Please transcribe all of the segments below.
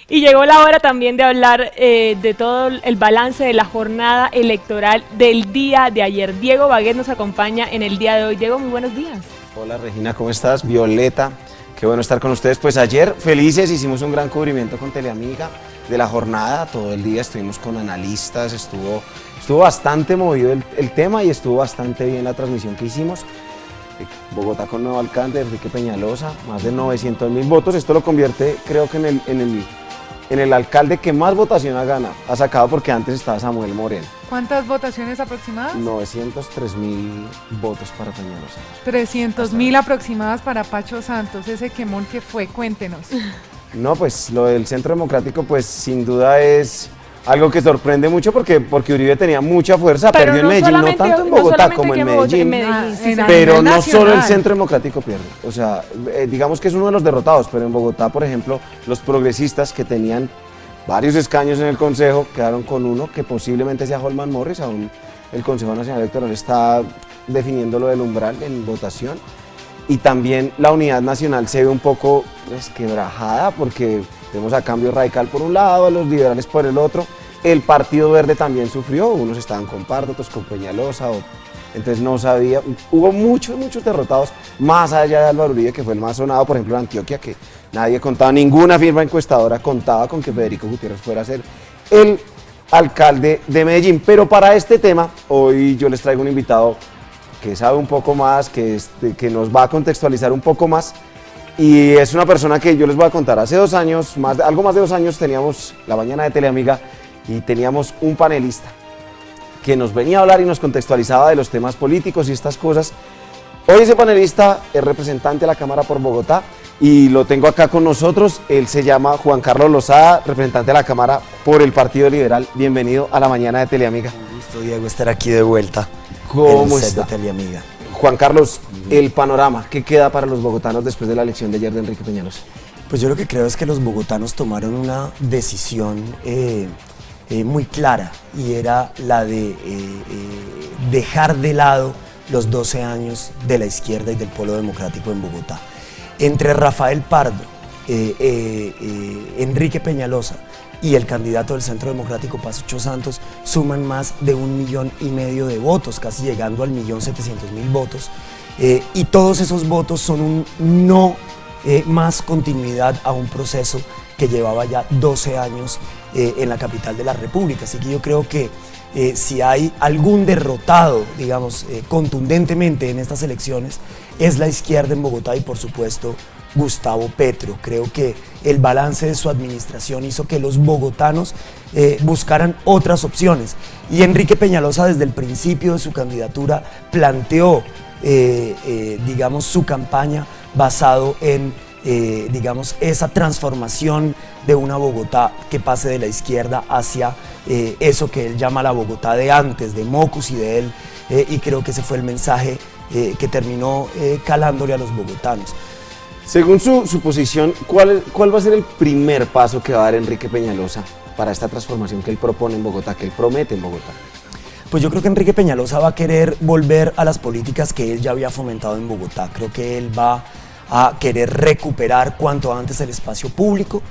Y llegó la hora también de hablar de todo el balance de la jornada electoral del día de ayer. Diego Baguet nos acompaña en el día de hoy. Diego, muy buenos días. Hola Regina, ¿cómo estás? Violeta, qué bueno estar con ustedes. Pues ayer, felices, hicimos un gran cubrimiento con Teleamiga de la jornada. Todo el día estuvimos con analistas, estuvo bastante movido el tema y estuvo bastante bien la transmisión que hicimos. Bogotá con nuevo alcalde, Enrique Peñalosa, más de 900.000 votos. Esto lo convierte, creo que en el alcalde que más votación ha sacado, porque antes estaba Samuel Moreno. ¿Cuántas votaciones aproximadas? 903.000 votos para Peñalosa. 300.000 aproximadas para Pacho Santos, ese quemón que fue, cuéntenos. No, pues lo del Centro Democrático pues sin duda es algo que sorprende mucho porque Uribe tenía mucha fuerza, pero perdió en Medellín, no tanto en Bogotá como en Medellín, pero no solo el Centro Democrático pierde, o sea, digamos que es uno de los derrotados, pero en Bogotá, por ejemplo, los progresistas que tenían varios escaños en el Consejo quedaron con uno que posiblemente sea Holman Morris. Aún el Consejo Nacional Electoral está definiendo lo del umbral en votación. Y también la unidad nacional se ve un poco quebrajada porque vemos a Cambio Radical por un lado, a los liberales por el otro. El Partido Verde también sufrió, unos estaban con Pardo, otros con Peñalosa, entonces no sabía. Hubo muchos derrotados, más allá de Álvaro Uribe, que fue el más sonado, por ejemplo en Antioquia, que nadie contaba, ninguna firma encuestadora contaba con que Federico Gutiérrez fuera a ser el alcalde de Medellín. Pero para este tema, hoy yo les traigo un invitado que sabe un poco más, que nos va a contextualizar un poco más, y es una persona que yo les voy a contar. Hace 2 años, algo más de 2 años, teníamos la mañana de Teleamiga y teníamos un panelista que nos venía a hablar y nos contextualizaba de los temas políticos y estas cosas. Hoy ese panelista es representante de la Cámara por Bogotá y lo tengo acá con nosotros. Él se llama Juan Carlos Lozada, representante de la Cámara por el Partido Liberal. Bienvenido a la mañana de Teleamiga. Un gusto, Diego, estar aquí de vuelta. ¿Cómo está? De Teleamiga. Juan Carlos, el panorama, ¿qué queda para los bogotanos después de la elección de ayer de Enrique Peñalosa? Pues yo lo que creo es que los bogotanos tomaron una decisión muy clara, y era la de dejar de lado los 12 años de la izquierda y del Polo Democrático en Bogotá. Entre Rafael Pardo, Enrique Peñalosa y el candidato del Centro Democrático, Pacho Santos, suman más de 1,5 millones de votos, casi llegando al 1.700.000 votos, y todos esos votos son un no más continuidad a un proceso que llevaba ya 12 años en la capital de la República. Así que yo creo que si hay algún derrotado, digamos, contundentemente en estas elecciones, es la izquierda en Bogotá y, por supuesto, Gustavo Petro. Creo que el balance de su administración hizo que los bogotanos buscaran otras opciones. Y Enrique Peñalosa, desde el principio de su candidatura, planteó, digamos, su campaña basado en, digamos, esa transformación de una Bogotá que pase de la izquierda hacia eso que él llama la Bogotá de antes, de Mocus y de él, y creo que ese fue el mensaje que terminó calándole a los bogotanos. Según su posición, ¿cuál va a ser el primer paso que va a dar Enrique Peñalosa para esta transformación que él propone en Bogotá, que él promete en Bogotá? Pues yo creo que Enrique Peñalosa va a querer volver a las políticas que él ya había fomentado en Bogotá. Creo que él va a querer recuperar cuanto antes el espacio público.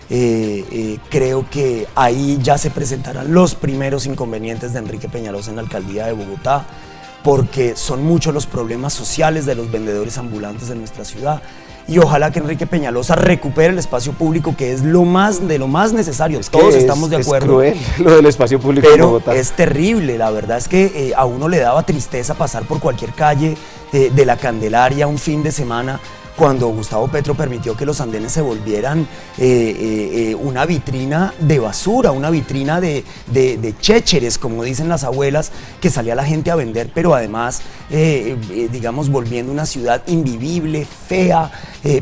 Creo que ahí ya se presentarán los primeros inconvenientes de Enrique Peñalosa en la alcaldía de Bogotá, porque son muchos los problemas sociales de los vendedores ambulantes de nuestra ciudad. Y ojalá que Enrique Peñalosa recupere el espacio público, que es de lo más necesario. Todos estamos de acuerdo. Es cruel lo del espacio público en Bogotá. Es terrible. La verdad es que a uno le daba tristeza pasar por cualquier calle de la Candelaria un fin de semana, cuando Gustavo Petro permitió que los andenes se volvieran una vitrina de basura, una vitrina de chécheres, como dicen las abuelas, que salía la gente a vender, pero además, digamos, volviendo una ciudad invivible, fea,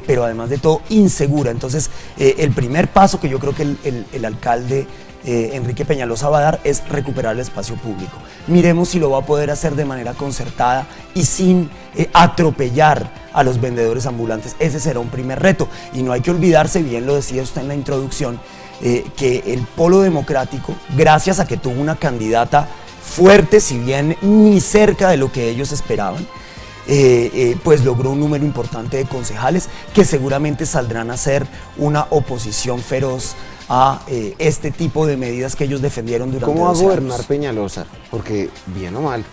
pero además de todo insegura. Entonces, el primer paso que yo creo que el alcalde Enrique Peñalosa va a dar es recuperar el espacio público. Miremos si lo va a poder hacer de manera concertada y sin atropellar a los vendedores ambulantes. Ese será un primer reto, y no hay que olvidarse, bien lo decía usted en la introducción, que el Polo Democrático, gracias a que tuvo una candidata fuerte, si bien ni cerca de lo que ellos esperaban, pues logró un número importante de concejales que seguramente saldrán a hacer una oposición feroz a este tipo de medidas que ellos defendieron durante 12 años. ¿Cómo va a gobernar Peñalosa? Porque bien o mal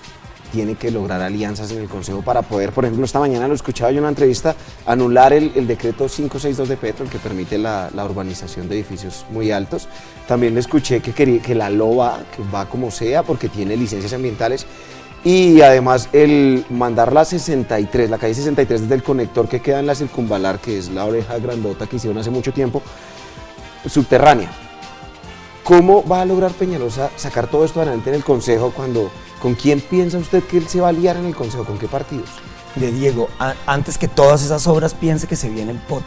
tiene que lograr alianzas en el Consejo para poder, por ejemplo, esta mañana lo escuchaba yo en una entrevista, anular el decreto 562 de Petro, el que permite la urbanización de edificios muy altos. También le escuché que la LOA que va como sea porque tiene licencias ambientales. Y además el mandar la 63, la calle 63 desde el conector que queda en la circunvalar, que es la oreja grandota que hicieron hace mucho tiempo, subterránea. ¿Cómo va a lograr Peñalosa sacar todo esto adelante en el Consejo cuando, con quién piensa usted que él se va a aliar en el Consejo, con qué partidos? De Diego, antes que todas esas obras piense que se viene el POT.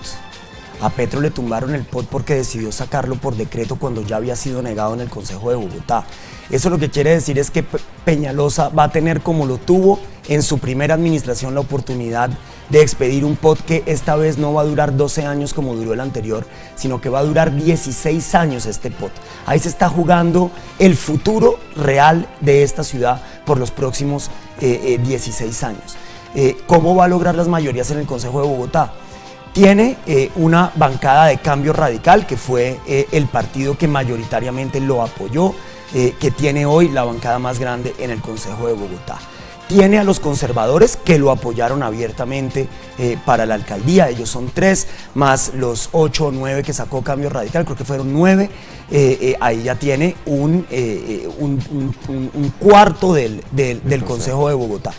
A Petro le tumbaron el POT porque decidió sacarlo por decreto cuando ya había sido negado en el Consejo de Bogotá. Eso lo que quiere decir es que Peñalosa va a tener, como lo tuvo en su primera administración, la oportunidad de expedir un POT que esta vez no va a durar 12 años como duró el anterior, sino que va a durar 16 años este POT. Ahí se está jugando el futuro real de esta ciudad por los próximos 16 años. ¿Cómo va a lograr las mayorías en el Consejo de Bogotá? Tiene una bancada de Cambio Radical, que fue el partido que mayoritariamente lo apoyó, que tiene hoy la bancada más grande en el Consejo de Bogotá. Tiene a los conservadores que lo apoyaron abiertamente para la alcaldía, ellos son 3, más los 8 o 9 que sacó Cambio Radical, creo que fueron 9, ahí ya tiene un cuarto del Consejo de Bogotá.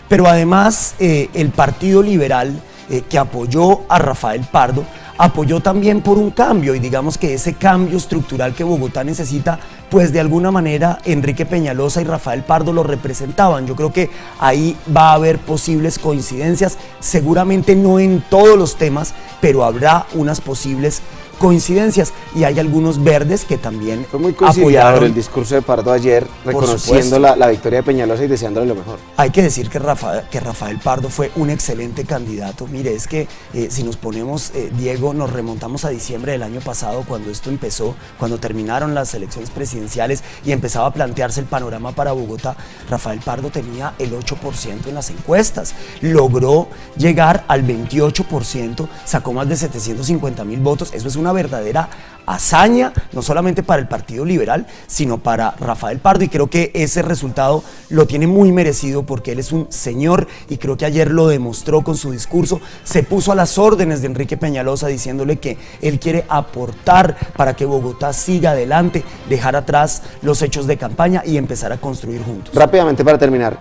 Pero además el Partido Liberal, que apoyó a Rafael Pardo, apoyó también por un cambio, y digamos que ese cambio estructural que Bogotá necesita, pues de alguna manera Enrique Peñalosa y Rafael Pardo lo representaban. Yo creo que ahí va a haber posibles coincidencias, seguramente no en todos los temas, pero habrá unas posibles coincidencias, y hay algunos verdes que también fue muy coincidido el discurso de Pardo ayer, reconociendo la victoria de Peñalosa y deseándole lo mejor. Hay que decir que Rafael Pardo fue un excelente candidato. Mire, es que si nos ponemos, Diego, nos remontamos a diciembre del año pasado, cuando esto empezó, cuando terminaron las elecciones presidenciales y empezaba a plantearse el panorama para Bogotá. Rafael Pardo tenía el 8% en las encuestas, logró llegar al 28%, sacó más de 750,000 votos. Eso es una verdadera hazaña, no solamente para el Partido Liberal, sino para Rafael Pardo, y creo que ese resultado lo tiene muy merecido porque él es un señor, y creo que ayer lo demostró con su discurso. Se puso a las órdenes de Enrique Peñalosa diciéndole que él quiere aportar para que Bogotá siga adelante, dejar atrás los hechos de campaña y empezar a construir juntos. Rápidamente para terminar,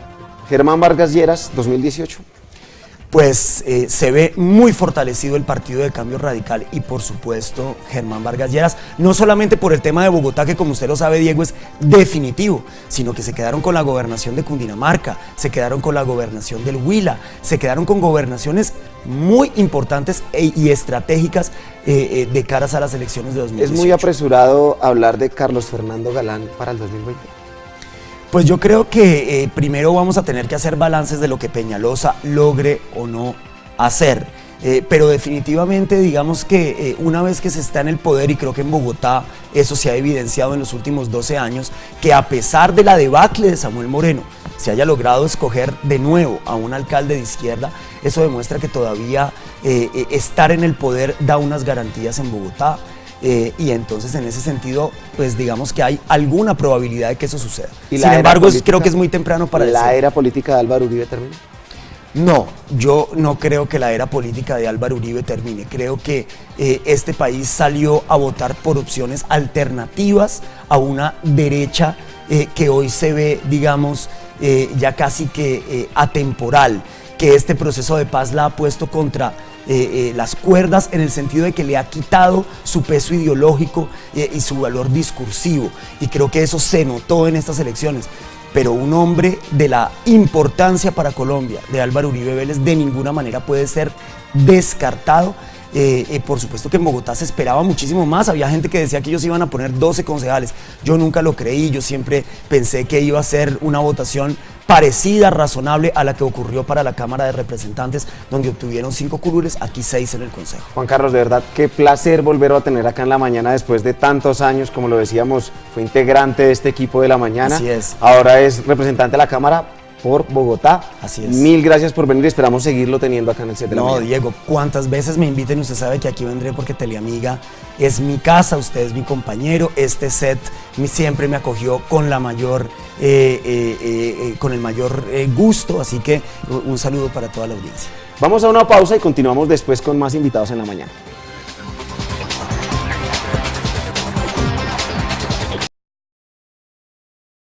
Germán Vargas Lleras, 2018. Pues se ve muy fortalecido el Partido de Cambio Radical y por supuesto Germán Vargas Lleras, no solamente por el tema de Bogotá, que como usted lo sabe, Diego, es definitivo, sino que se quedaron con la gobernación de Cundinamarca, se quedaron con la gobernación del Huila, se quedaron con gobernaciones muy importantes y estratégicas de caras a las elecciones de 2018. ¿Es muy apresurado hablar de Carlos Fernando Galán para el 2020? Pues yo creo que primero vamos a tener que hacer balances de lo que Peñalosa logre o no hacer, pero definitivamente digamos que una vez que se está en el poder, y creo que en Bogotá eso se ha evidenciado en los últimos 12 años, que a pesar de la debacle de Samuel Moreno se haya logrado escoger de nuevo a un alcalde de izquierda, eso demuestra que todavía estar en el poder da unas garantías en Bogotá. Y entonces en ese sentido, pues digamos que hay alguna probabilidad de que eso suceda. Sin embargo, creo que es muy temprano para decir. ¿La era política de Álvaro Uribe termina? No, yo no creo que la era política de Álvaro Uribe termine. Creo que este país salió a votar por opciones alternativas a una derecha que hoy se ve, digamos, ya casi que atemporal, que este proceso de paz la ha puesto contra las cuerdas, en el sentido de que le ha quitado su peso ideológico y su valor discursivo, y creo que eso se notó en estas elecciones. Pero un hombre de la importancia para Colombia, de Álvaro Uribe Vélez, de ninguna manera puede ser descartado. Por supuesto que en Bogotá se esperaba muchísimo más, había gente que decía que ellos iban a poner 12 concejales, yo nunca lo creí, yo siempre pensé que iba a ser una votación parecida, razonable a la que ocurrió para la Cámara de Representantes, donde obtuvieron 5 curules, aquí 6 en el Consejo. Juan Carlos, de verdad, qué placer volverlo a tener acá en La Mañana después de tantos años, como lo decíamos, fue integrante de este equipo de La Mañana. Así es. Ahora es representante de la Cámara por Bogotá. Así es. Mil gracias por venir, esperamos seguirlo teniendo acá en el set de la mañana. No, Diego, cuantas veces me inviten, usted sabe que aquí vendré porque Teleamiga es mi casa, usted es mi compañero, este set siempre me acogió con la mayor, con el mayor gusto, así que un saludo para toda la audiencia. Vamos a una pausa y continuamos después con más invitados en la mañana.